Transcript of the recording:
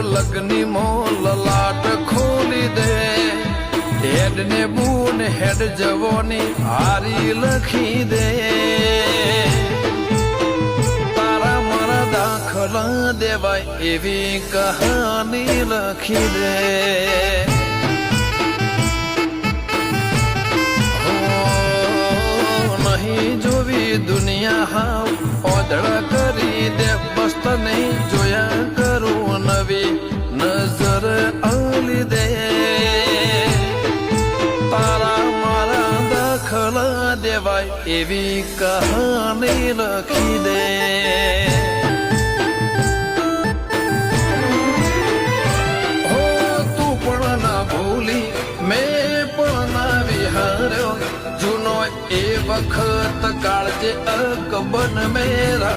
લગ્ની mall લાટ ખોલી દે હેડ ને બૂન હેડ જવોની હારી લખી દે તારા મારા દાખલા દેવાય એવી કહાની લખી દે નહીં જોવી દુનિયા હાવ ઓદળ કરી દે બસ નહીં જોયા કરું નવી નજર આલી દે તારા મારા દાખલા દેવાય એવી કહાની લખી દે હો તું પણ ના ભૂલી મેં પણ ના વિહાર્યો જૂનો એ વખત કાળજે અકબન મેરા